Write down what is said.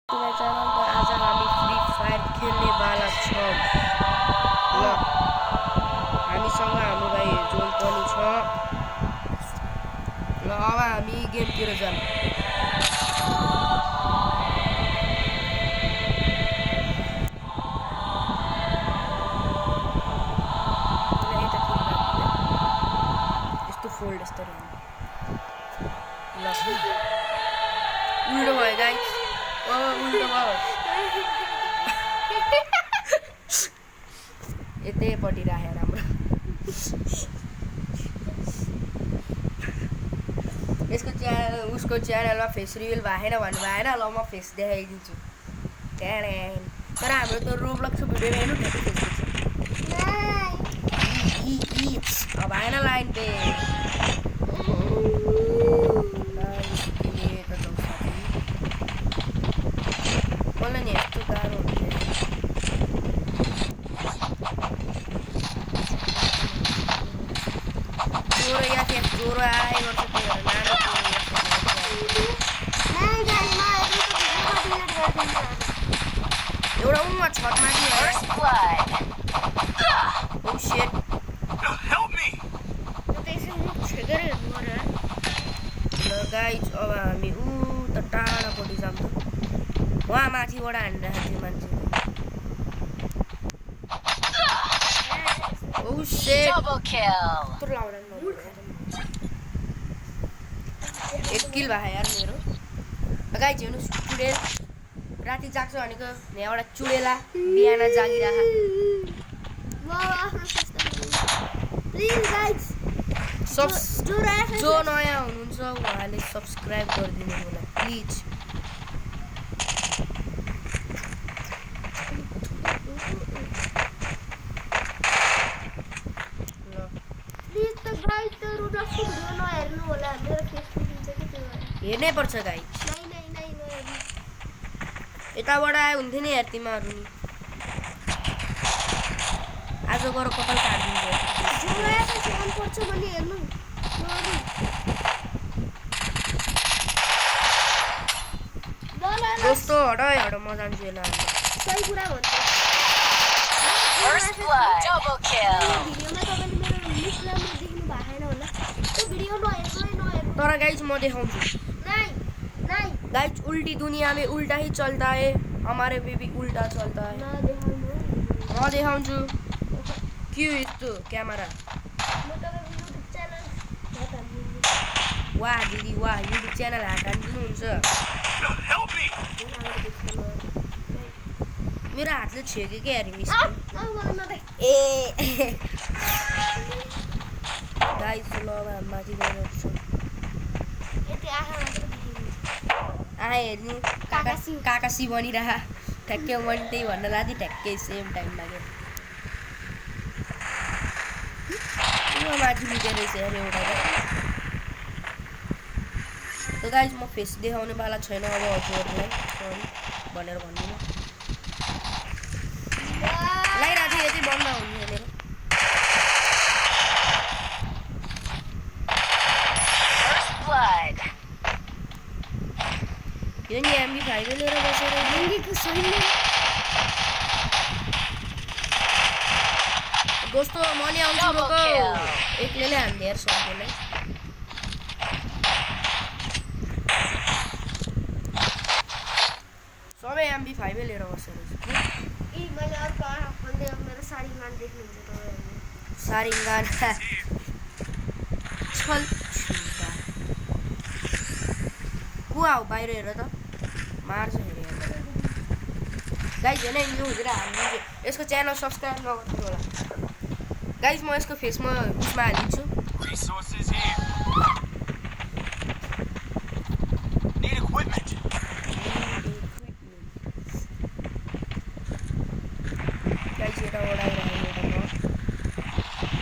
च्यानलको आज हामी free fire खेल्ने वाला छौँ ल हामीसँग हाम्रो भाइ जोन पनि छ ल अब हामी गेमतिर जाऊँ यस्तो फोल्ड यस्तो ल उल्टो भयो गाइस उल्टो भयो यतैपट्टि राखेर राम्रो यसको च्यानल उसको च्यानलमा फेस रिभिल भएन भन्नु भएन ल म फेस देखाइदिन्छु तर हाम्रो त रोब्लक्स भिडियो हेर्नु न फेसबुक अब भएन लाइन पे मलाई नि यस्तो गाह्रो हुन्छ ज्वरो या के ज्वरो आए गर्छ त्यो नानो एउटा उमा छटमाथि ओ शिट ल गाइज अब हामी त टाढापट्टि जान्छ वहाँ माथिबाट हानिरहेको थियो मान्छे ओ शिट एक किल भयो यार मेरो गाइज हेर्नुहोस् चुडेल राति जाग्छ भनेको एउटा चुडेला बिहान जागिरह जो नयाँ हुनुहुन्छ उहाँले सब्सक्राइब गरिदिनु होला प्लिज हेर्नै पर्छ गाई यताबाट आयो हुन्थ्यो नि यार तिमीहरू नि आज गएर कपाल काटिदिन्छ दोस्तो हट म जान्छु यसलाई सही कुरा भन्छ तर गाइज म देखाउँछु गाइज उल्टी दुनिया में उल्टा ही चलता है हमारे पे भी उल्टा चलता है म देखाउँछु क्यों यस्तो क्यामेरा वाह दिदी वाह युट्युब च्यानल हाल्नुहुन्छ मेरो हातले छेक्यो क्या यार मिस ए गाइस ल माथि गएर हेर्नु काकासी बनिरह ठ्याक्कै मैले त्यही भन्न लाग्यो ठ्याक्कै सेम टाइम लाग्यो माथि लुकेर रहेछ यार एउटा त गाइस म फेस देखाउने वाला छैन अब हजुरहरूलाई सरी भनेर भन्दिनँ लागिरहेको थियो यति बन्द हुने मेरो यो नि MP5 लिएर बसेर दोस्तो म नि आउँछु रोक एक्लैले हान्ने यार सबैलाई सबै MP5 लिएर बसेर सारिङ्गान छल को आऊ बाहिर हेर त मार्छ हेरे गाइज हेर्न न्यू हुँदैन हामी यसको च्यानल सब्सक्राइब नगर्नु होला गाइज म यसको फेसमा उसमा हालिदिन्छु